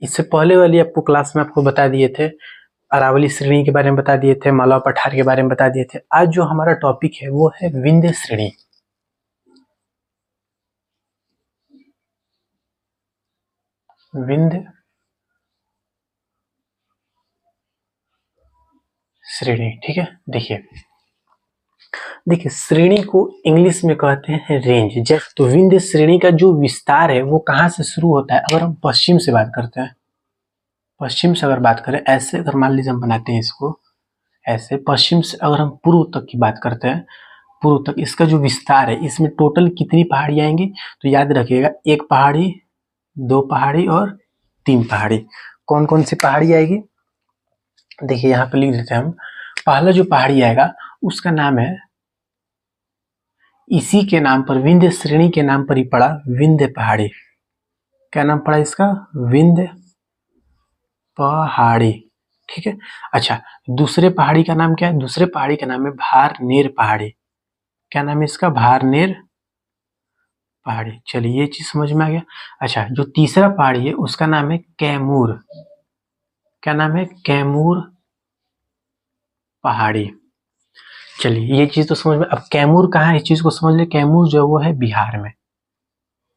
इससे पहले वाली आपको क्लास में आपको बता दिए थे, अरावली श्रेणी के बारे में बता दिए थे, मालवा पठार के बारे में बता दिए थे। आज जो हमारा टॉपिक है वो है विंध्य श्रेणी। विंध्य श्रेणी, ठीक है। देखिए श्रेणी को इंग्लिश में कहते हैं रेंज। तो विंध्य श्रेणी का जो विस्तार है वो कहाँ से शुरू होता है? अगर हम पश्चिम से बात करते हैं, पश्चिम से अगर बात करें, ऐसे अगर मान लीजिए हम बनाते हैं इसको ऐसे, पश्चिम से अगर हम पूर्व तक की बात करते हैं, पूर्व तक इसका जो विस्तार है, इसमें टोटल कितनी पहाड़ी आएंगी? तो याद रखिएगा, 1 पहाड़ी, 2 पहाड़ी और 3 पहाड़ी। कौन कौन सी पहाड़ी आएगी? देखिए यहाँ पे लिख देते हैं हम। पहला जो पहाड़ी आएगा उसका नाम है, इसी के नाम पर, विंध्य श्रेणी के नाम पर ही पड़ा, विंध्य पहाड़ी। क्या नाम पड़ा इसका? विंध्य पहाड़ी, ठीक है। अच्छा, दूसरे पहाड़ी का नाम क्या है? दूसरे पहाड़ी का नाम है भारनेर पहाड़ी। क्या नाम है इसका? भारनेर पहाड़ी। चलिए ये चीज समझ में आ गया। अच्छा, जो तीसरा पहाड़ी है उसका नाम है कैमूर। क्या नाम है? कैमूर पहाड़ी। चलिए ये चीज तो समझ में। अब कैमूर कहाँ है, इस चीज को समझ ले। कैमूर जो वो है बिहार में।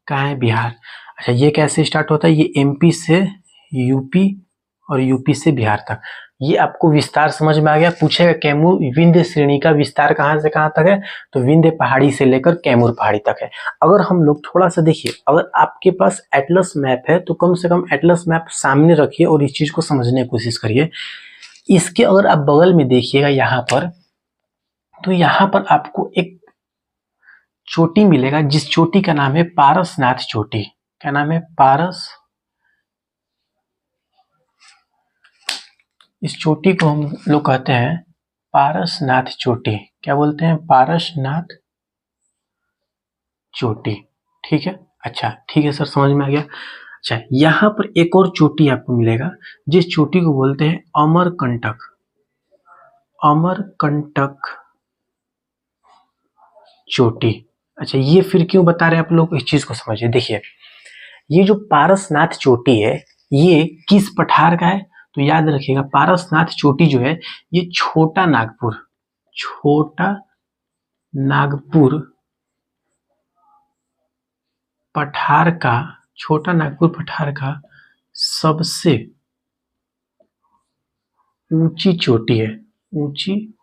कहाँ है? बिहार। अच्छा, ये कैसे स्टार्ट होता है? ये एमपी से यूपी और यूपी से बिहार तक। ये आपको विस्तार समझ में आ गया। पूछेगा कैमूर विंध्य श्रेणी का विस्तार कहाँ से कहाँ तक है, तो विंध्य पहाड़ी से लेकर कैमूर पहाड़ी तक है। अगर हम लोग थोड़ा सा देखिए, अगर आपके पास एटलस मैप है तो कम से कम एटलस मैप सामने रखिए और इस चीज को समझने की कोशिश करिए। इसके अगर आप बगल में देखिएगा यहाँ पर, तो यहाँ पर आपको एक चोटी मिलेगा, जिस चोटी का नाम है पारसनाथ चोटी। क्या नाम है? पारस। इस चोटी को हम लोग कहते हैं पारसनाथ चोटी। क्या बोलते हैं? पारसनाथ चोटी, ठीक है। अच्छा ठीक है सर, समझ में आ गया। अच्छा, यहाँ पर एक और चोटी आपको मिलेगा, जिस चोटी को बोलते हैं अमरकंटक। अमरकंटक चोटी। अच्छा, ये फिर क्यों बता रहे हैं आप लोग? इस चीज को समझिए। देखिए, ये जो पारसनाथ चोटी है ये किस पठार का है? तो याद रखिएगा, पारसनाथ चोटी जो है ये छोटा नागपुर, छोटा नागपुर पठार का, छोटा नागपुर पठार का सबसे ऊंची चोटी है। ऊंची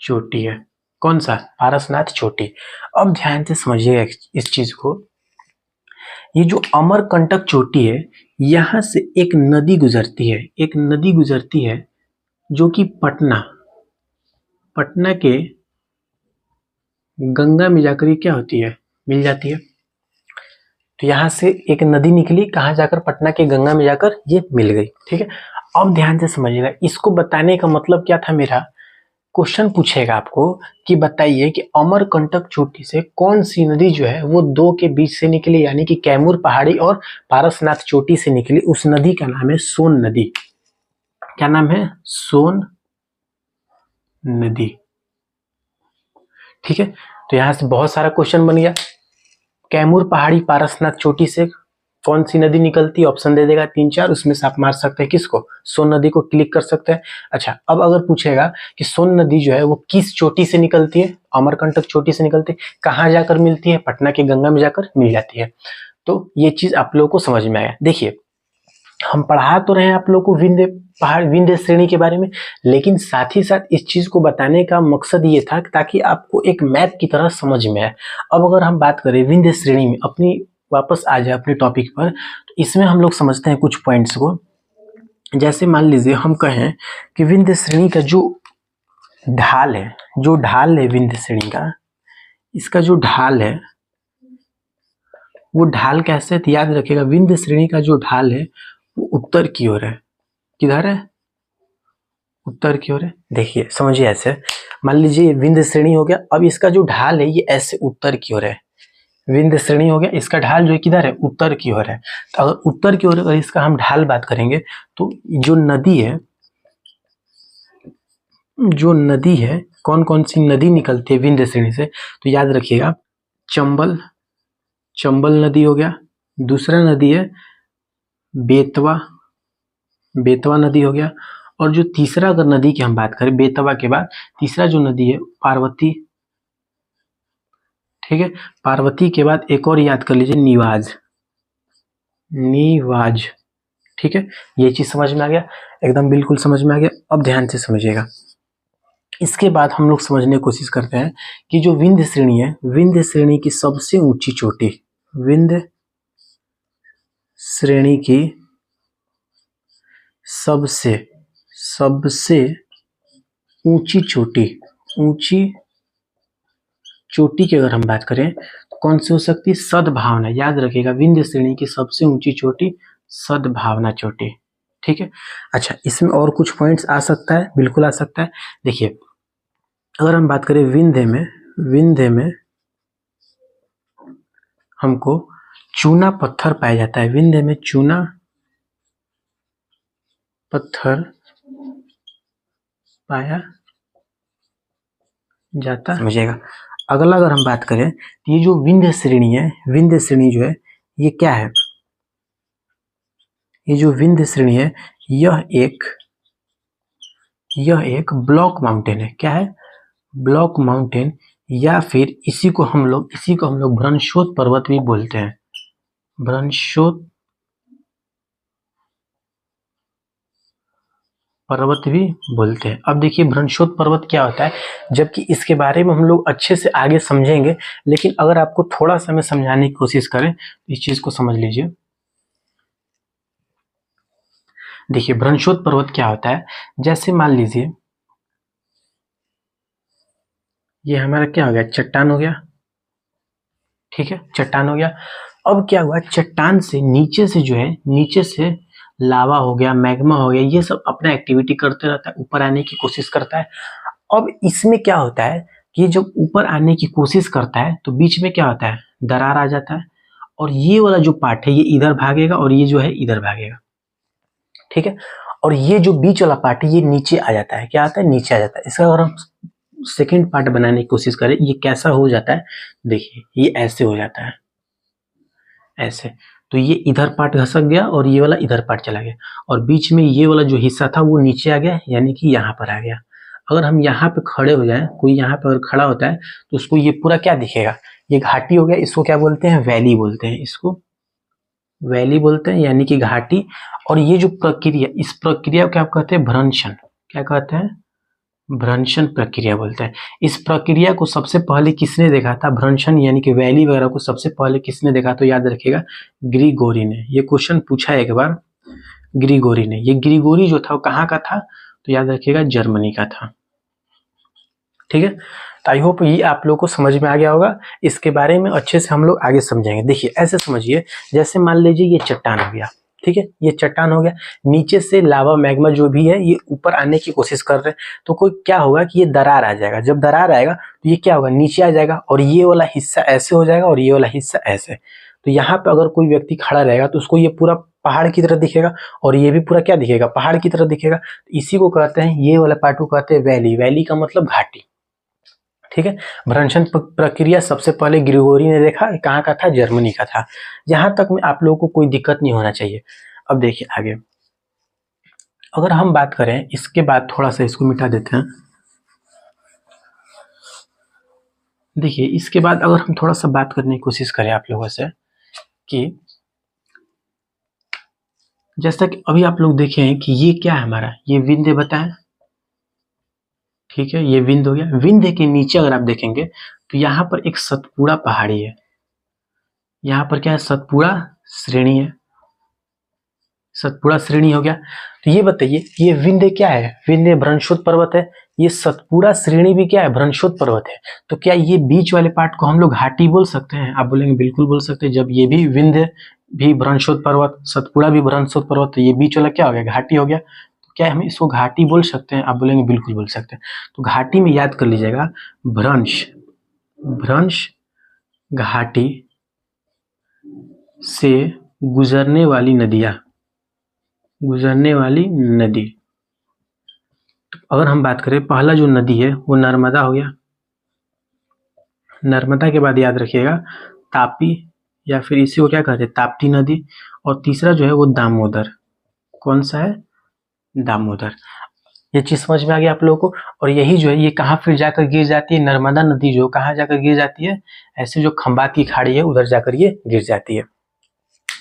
चोटी है। कौन सा? पारसनाथ चोटी। अब ध्यान से समझिएगा इस चीज को। ये जो अमरकंटक चोटी है, यहां से एक नदी गुजरती है, एक नदी गुजरती है जो कि पटना के गंगा में जाकर क्या होती है? मिल जाती है। तो यहां से एक नदी निकली, कहां जाकर? पटना के गंगा में जाकर ये मिल गई, ठीक है। अब ध्यान से समझिएगा, इसको बताने का मतलब क्या था मेरा? क्वेश्चन पूछेगा आपको कि बताइए कि अमरकंटक चोटी से कौन सी नदी जो है वो 2 के बीच से निकली, यानी कि कैमूर पहाड़ी और पारसनाथ चोटी से निकली। उस नदी का नाम है सोन नदी। क्या नाम है? सोन नदी, ठीक है। तो यहां से बहुत सारा क्वेश्चन बन गया। कैमूर पहाड़ी पारसनाथ चोटी से कौन सी नदी निकलती है? ऑप्शन दे देगा 3-4, उसमें से आप मार सकते हैं किसको? सोन नदी को क्लिक कर सकते हैं। अच्छा, अब अगर पूछेगा कि सोन नदी जो है वो किस चोटी से निकलती है? अमरकंटक चोटी से निकलती है। कहाँ जाकर मिलती है? पटना के गंगा में जाकर मिल जाती है। तो ये चीज आप लोगों को समझ में आया। देखिए, हम पढ़ा तो रहे हैं आप लोग को विंध्य पहाड़, विंध्य श्रेणी के बारे में, लेकिन साथ ही साथ इस चीज को बताने का मकसद ये था ताकि आपको एक मैप की तरह समझ में आए। अब अगर हम बात करें विंध्य श्रेणी में, अपनी वापस आ जाए अपने टॉपिक पर, तो इसमें हम लोग समझते हैं कुछ पॉइंट्स को। जैसे मान लीजिए हम कहें कि विंध्य श्रेणी का जो ढाल है, जो ढाल है विंध्य श्रेणी का, इसका जो ढाल है वो ढाल कैसे? तो याद रखिएगा, विंध्य श्रेणी का जो ढाल है वो उत्तर की ओर है। किधर है? उत्तर की ओर है। देखिए समझिए, ऐसे मान लीजिए विंध्य श्रेणी हो गया, अब इसका जो ढाल है ये ऐसे उत्तर की ओर है। विंध्य श्रेणी हो गया, इसका ढाल जो है किधर है? उत्तर की ओर है। तो अगर उत्तर की ओर अगर इसका हम ढाल बात करेंगे, तो जो नदी है, जो नदी है, कौन कौन सी नदी निकलती है विंध्य श्रेणी से? तो याद रखिएगा, चंबल, चंबल नदी हो गया। दूसरा नदी है बेतवा, बेतवा नदी हो गया। और जो तीसरा अगर नदी की हम बात करें बेतवा के बाद तीसरा जो नदी है पार्वती, ठीक है। पार्वती के बाद एक और याद कर लीजिए निवाज, निवाज, ठीक है। ये चीज समझ में आ गया, एकदम बिल्कुल समझ में आ गया। अब ध्यान से समझिएगा। इसके बाद हम लोग समझने की कोशिश करते हैं कि जो विंध्य श्रेणी है, विंध्य श्रेणी की सबसे ऊंची चोटी, विंध्य श्रेणी की सबसे सबसे ऊंची चोटी, ऊंची चोटी की अगर हम बात करें तो कौन सी हो सकती है? सद्भावना। याद रखिएगा, विंध्य श्रेणी की सबसे ऊंची चोटी सद्भावना चोटी, ठीक है। अच्छा, इसमें और कुछ पॉइंट्स आ सकता है, बिल्कुल आ सकता है। देखिए, अगर हम बात करें विंध्य में, विंध्य में हमको चूना पत्थर पाया जाता है, विंध्य में चूना पत्थर पाया जाता, समझिएगा। अगला अगर हम बात करें तो ये जो विंध्य श्रेणी है, विंध्य श्रेणी जो है ये क्या है? ये जो विंध्य श्रेणी है यह एक ब्लॉक माउंटेन है। क्या है? ब्लॉक माउंटेन, या फिर इसी को हम लोग भ्रंशोत पर्वत भी बोलते हैं, भ्रंशोत पर्वत भी बोलते हैं। अब देखिए भ्रंशोत पर्वत क्या होता है, जबकि इसके बारे में हम लोग अच्छे से आगे समझेंगे, लेकिन अगर आपको थोड़ा सा मैं समझाने की कोशिश करें तो इस चीज को समझ लीजिए। देखिए भ्रंशोत पर्वत क्या होता है, जैसे मान लीजिए ये हमारा क्या हो गया? चट्टान हो गया, ठीक है, चट्टान हो गया। अब क्या हुआ? चट्टान से नीचे से जो है, नीचे से लावा हो गया, मैग्मा हो गया, ये सब अपना एक्टिविटी करते रहता है, ऊपर आने की कोशिश करता है। अब इसमें क्या होता है कि जब ऊपर आने की कोशिश करता है तो बीच में क्या होता है? दरार आ जाता है, और ये वाला जो पार्ट है ये इधर भागेगा और ये जो है इधर भागेगा, ठीक है। और ये जो बीच वाला पार्ट है ये नीचे आ जाता है। क्या आता है? नीचे आ जाता है। इसका अगर हम सेकेंड पार्ट बनाने की कोशिश करें, ये कैसा हो जाता है? देखिए ये ऐसे हो जाता है, ऐसे। तो ये इधर पार्ट घसक गया और ये वाला इधर पार्ट चला गया, और बीच में ये वाला जो हिस्सा था वो नीचे आ गया, यानी कि यहाँ पर आ गया। अगर हम यहाँ पे खड़े हो जाएं, कोई यहाँ पे अगर खड़ा होता है तो उसको ये पूरा क्या दिखेगा? ये घाटी हो गया। इसको क्या बोलते हैं? वैली बोलते हैं, इसको वैली बोलते हैं, यानी कि घाटी। और ये जो प्रक्रिया, इस प्रक्रिया को क्या कहते हैं? भ्रंशन। क्या कहते हैं? भ्रंशन प्रक्रिया बोलते हैं। इस प्रक्रिया को सबसे पहले किसने देखा था? भ्रंशन यानी कि वैली वगैरह को सबसे पहले किसने देखा? तो याद रखिएगा ग्रिगोरी ने। ये क्वेश्चन पूछा है एक बार, ग्रिगोरी ने। ये ग्रिगोरी जो था वो कहाँ का था? तो याद रखिएगा जर्मनी का था, ठीक है। तो आई होप ये आप लोगों को समझ में आ गया होगा। इसके बारे में अच्छे से हम लोग आगे समझेंगे। देखिए ऐसे समझिए, जैसे मान लीजिए ये चट्टान हो गया, ठीक है, ये चट्टान हो गया, नीचे से लावा मैग्मा जो भी है ये ऊपर आने की कोशिश कर रहे हैं, तो कोई क्या होगा कि ये दरार आ जाएगा। जब दरार आएगा तो ये क्या होगा? नीचे आ जाएगा, और ये वाला हिस्सा ऐसे हो जाएगा और ये वाला हिस्सा ऐसे। तो यहाँ पे अगर कोई व्यक्ति खड़ा रहेगा तो उसको ये पूरा पहाड़ की तरह दिखेगा, और ये भी पूरा क्या दिखेगा? पहाड़ की तरह दिखेगा। इसी को कहते हैं, ये वाला पार्ट को कहते हैं वैली। वैली का मतलब घाटी, ठीक है। भ्रंशन प्रक्रिया सबसे पहले ग्रिगोरी ने देखा, कहाँ का था? जर्मनी का था। यहां तक में आप लोगों को कोई दिक्कत नहीं होना चाहिए। अब देखिए आगे, अगर हम बात करें इसके बाद, थोड़ा सा इसको मिटा देते हैं। देखिए इसके बाद अगर हम थोड़ा सा बात करने की कोशिश करें आप लोगों से, कि जैसा कि अभी आप लोग देखे हैं कि ये क्या है हमारा? ये विंध्य बताएं, ठीक है, ये विंध्य हो गया। विंध्य के नीचे अगर आप देखेंगे तो यहाँ पर एक सतपुड़ा पहाड़ी है। यहाँ पर क्या है? सतपुड़ा श्रेणी है, सतपुड़ा श्रेणी हो गया। तो ये बताइए, ये विंध्य क्या है? विंध्य भ्रंशोत पर्वत है। ये सतपुड़ा श्रेणी भी क्या है? भ्रंशोत पर्वत है। तो क्या ये बीच वाले पार्ट को हम लोग घाटी बोल सकते हैं? आप बोलेंगे बिल्कुल बोल सकते हैं। जब ये भी विंध्य भी भ्रंशोत पर्वत, सतपुड़ा भी भ्रंशोत पर्वत, तो ये बीच वाला क्या हो गया? घाटी हो गया। तो क्या हम इसको घाटी बोल सकते हैं? आप बोलेंगे बिल्कुल बोल सकते हैं। तो घाटी में याद कर लीजिएगा, भ्रंश, भ्रंश घाटी से गुजरने वाली नदियां, गुजरने वाली नदी। अगर हम बात करें, पहला जो नदी है वो नर्मदा हो गया। नर्मदा के बाद याद रखिएगा तापी, या फिर इसी को क्या कहते हैं? ताप्ती नदी। और तीसरा जो है वो दामोदर। कौन सा है? दामोदर। ये चीज समझ में आ गया आप लोगों को। और यही जो है ये कहाँ फिर जाकर गिर जाती है? नर्मदा नदी जो कहाँ जाकर गिर जाती है? ऐसे जो खंबात की खाड़ी है उधर जाकर ये गिर जाती है।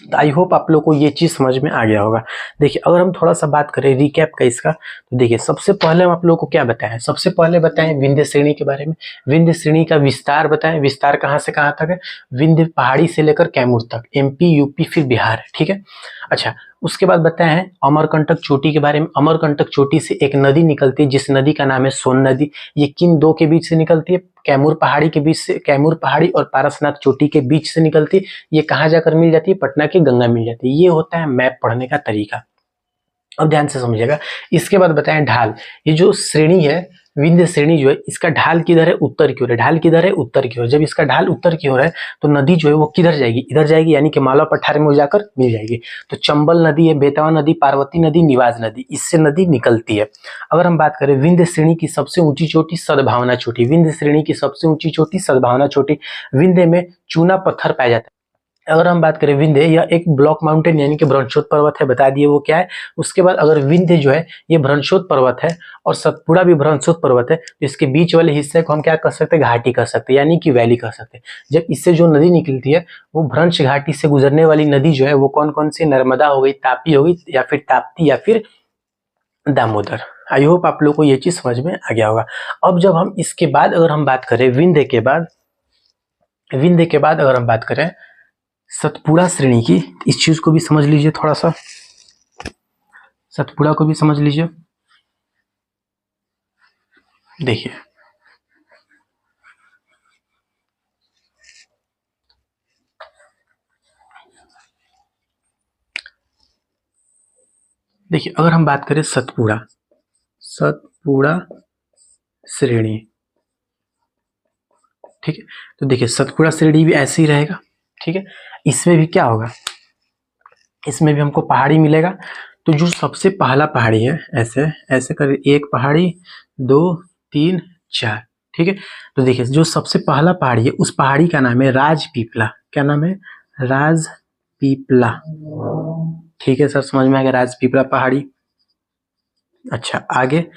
तो आई होप आप लोग को ये चीज समझ में आ गया होगा। देखिए अगर हम थोड़ा सा बात करें रिकैप का इसका, तो देखिए सबसे पहले हम आप लोगों को क्या बताएं? सबसे पहले बताएं विंध्य श्रेणी के बारे में। विंध्य श्रेणी का विस्तार बताएं। विस्तार कहाँ से कहाँ तक है? विंध्य पहाड़ी से लेकर कैमूर तक, एमपी यूपी फिर बिहार है, ठीक है। अच्छा, उसके बाद बताए हैं अमरकंटक चोटी के बारे में। अमरकंटक चोटी से एक नदी निकलती है जिस नदी का नाम है सोन नदी। ये किन दो के बीच से निकलती है? कैमूर पहाड़ी के बीच से, कैमूर पहाड़ी और पारसनाथ चोटी के बीच से निकलती है। ये कहाँ जाकर मिल जाती है? पटना के गंगा मिल जाती है। ये होता है मैप पढ़ने का तरीका। अब ध्यान से समझिएगा। इसके बाद बताएं ढाल। ये जो श्रेणी है विंध्य श्रेणी जो है इसका ढाल किधर है? उत्तर की ओर है। ढाल किधर है? उत्तर की ओर। जब इसका ढाल उत्तर की ओर है तो नदी जो है वो किधर जाएगी? इधर जाएगी, यानी कि मालवा पठार में जाकर मिल जाएगी। तो चंबल नदी है, बेतवा नदी, पार्वती नदी, निवाज नदी, इससे नदी निकलती है। अगर हम बात करें विंध्य श्रेणी की सबसे ऊंची चोटी सद्भावना चोटी। विंध्य श्रेणी की सबसे ऊंची चोटी सद्भावना चोटी। विंध्य में चूना पत्थर पाया जाता है। अगर हम बात करें विंध्य, यह एक ब्लॉक माउंटेन यानी कि भ्रंशोत पर्वत है, बता दिए वो क्या है। उसके बाद अगर विंध्य जो है ये भ्रंशोत पर्वत है और सतपुड़ा भी भ्रंशोत पर्वत है, तो इसके बीच वाले हिस्से को हम क्या कर सकते हैं? घाटी कर सकते हैं, यानी कि वैली कर सकते हैं। जब इससे जो नदी निकलती है वो भ्रंश घाटी से गुजरने वाली नदी जो है वो कौन कौन सी? नर्मदा हो गई, तापी हो गई, या फिर ताप्ती, या फिर दामोदर। आई होप आप लोग को ये चीज समझ में आ गया होगा। अब जब हम इसके बाद अगर हम बात करें विंध्य के बाद, विंध्य के बाद अगर हम बात करें सतपुड़ा श्रेणी की, इस चीज को भी समझ लीजिए थोड़ा सा, सतपुड़ा को भी समझ लीजिए। देखिए देखिए अगर हम बात करें सतपुड़ा, सतपुड़ा श्रेणी, ठीक है। तो देखिए सतपुड़ा श्रेणी भी ऐसे ही रहेगा, ठीक है। इसमें भी क्या होगा? इसमें भी हमको पहाड़ी मिलेगा। तो जो सबसे पहला पहाड़ी है, ऐसे ऐसे कर, एक पहाड़ी, दो, तीन, चार, ठीक है। तो देखिए जो सबसे पहला पहाड़ी है उस पहाड़ी का नाम है राजपीपला। क्या नाम है? राजपीपला, ठीक है सर, समझ में आ गया राजपीपला पहाड़ी। अच्छा, आगे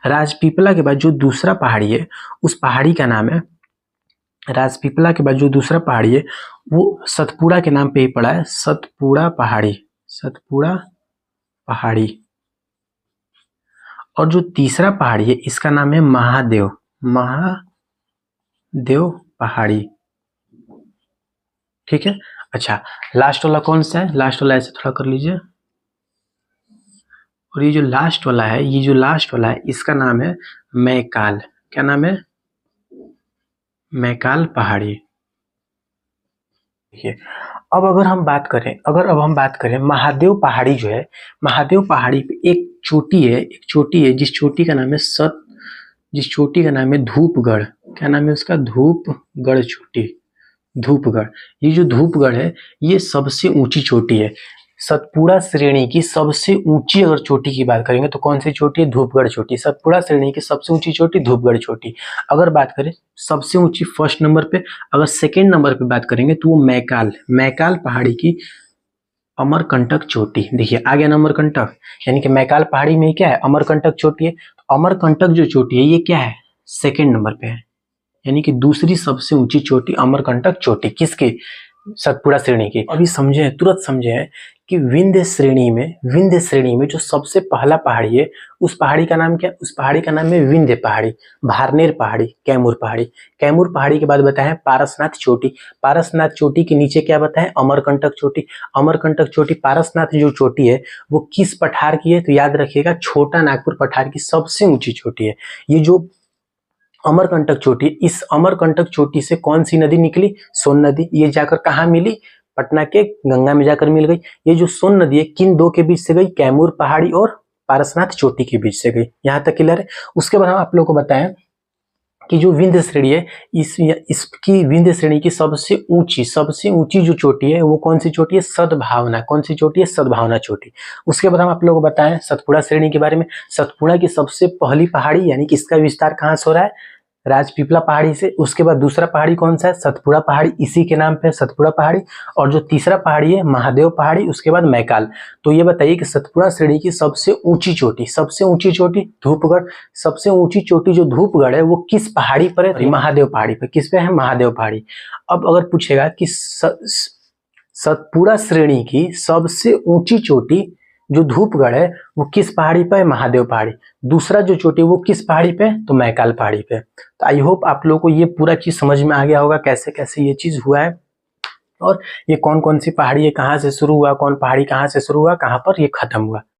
राजपीपला के बाद जो दूसरा पहाड़ी है उस पहाड़ी का नाम है, राजपीपला के बाद जो दूसरा पहाड़ी है वो सतपुड़ा के नाम पे ही पड़ा है, सतपुड़ा पहाड़ी, सतपुड़ा पहाड़ी। और जो तीसरा पहाड़ी है इसका नाम है महादेव, महादेव पहाड़ी, ठीक है। अच्छा, लास्ट वाला कौन सा है? लास्ट वाला ऐसे थोड़ा कर लीजिए। और ये जो लास्ट वाला है, ये जो लास्ट वाला है इसका नाम है मैकाल। क्या नाम है? मैकाल पहाड़ी। देखिए अब अगर हम बात करें, अब हम बात करें महादेव पहाड़ी जो है, महादेव पहाड़ी पे एक चोटी है, एक चोटी है जिस चोटी का नाम है जिस चोटी का नाम है धूपगढ़। क्या नाम है उसका? धूपगढ़ चोटी, धूपगढ़। ये जो धूपगढ़ है ये सबसे ऊंची चोटी है। सतपुड़ा श्रेणी की सबसे ऊंची अगर चोटी की बात करेंगे तो कौन सी चोटी है? धूपगढ़ चोटी। सतपुड़ा श्रेणी की सबसे ऊंची चोटी धूपगढ़ चोटी। अगर बात करें सबसे ऊंची फर्स्ट नंबर पे, अगर सेकेंड नंबर पे बात करेंगे तो वो मैकाल, मैकाल पहाड़ी की अमरकंटक चोटी। देखिए आ गया ना अमरकंटक, यानी कि मैकाल पहाड़ी में क्या है? अमरकंटक चोटी है। तो अमरकंटक जो चोटी है ये क्या है? सेकेंड नंबर पे है, यानी कि दूसरी सबसे ऊंची चोटी अमरकंटक चोटी। किसकी? सतपुड़ा श्रेणी की। अभी समझे, तुरंत समझे कि विंध्य श्रेणी में जो सबसे पहला पहाड़ी है उस पहाड़ी का नाम क्या? उस पहाड़ी का नाम है विंध्य पहाड़ी, भारनेर पहाड़ी, कैमूर पहाड़ी। कैमूर पहाड़ी के बाद बताया पारसनाथ चोटी। पारसनाथ चोटी के नीचे क्या बताया? अमरकंटक चोटी। अमरकंटक चोटी, पारसनाथ जो चोटी है वो किस पठार की है? तो याद रखिएगा छोटा नागपुर पठार की सबसे ऊंची चोटी है। ये जो अमरकंटक चोटी, इस अमरकंटक चोटी से कौन सी नदी निकली? सोन नदी। ये जाकर कहाँ मिली? पटना के गंगा में जाकर मिल गई। ये जो सोन नदी है किन दो के बीच से गई? कैमूर पहाड़ी और पारसनाथ चोटी के बीच से गई। यहाँ तक क्लियर है। उसके बाद हम आप लोगों को बताएं कि जो विंध्य श्रेणी है इसकी विंध्य श्रेणी की सबसे ऊंची जो चोटी है वो कौन सी चोटी है? सद्भावना। कौन सी चोटी है? सद्भावना चोटी। उसके बाद हम आप लोगों को बताएं सतपुड़ा श्रेणी के बारे में। सतपुड़ा की सबसे पहली पहाड़ी, यानी कि इसका विस्तार कहाँ से हो रहा है? राजपीपला पहाड़ी से। उसके बाद दूसरा पहाड़ी कौन सा है? सतपुड़ा पहाड़ी, इसी के नाम पे है सतपुड़ा पहाड़ी। और जो तीसरा पहाड़ी है महादेव पहाड़ी, उसके बाद मैकाल। तो ये बताइए कि सतपुड़ा श्रेणी की सबसे ऊंची चोटी धूपगढ़, सबसे ऊंची चोटी जो धूपगढ़ है वो किस पहाड़ी पर है? महादेव पहाड़ी पे। किस पे है? महादेव पहाड़ी। अब अगर पूछेगा कि सतपुड़ा श्रेणी की सबसे ऊंची चोटी जो धूपगढ़ है वो किस पहाड़ी पे है? महादेव पहाड़ी। दूसरा जो चोटी वो किस पहाड़ी पे? तो मैकाल पहाड़ी पे। तो आई होप आप लोगों को ये पूरा चीज समझ में आ गया होगा कैसे कैसे ये चीज हुआ है, और ये कौन कौन सी पहाड़ी है, कहाँ से शुरू हुआ, कौन पहाड़ी कहाँ से शुरू हुआ, कहाँ पर ये खत्म हुआ।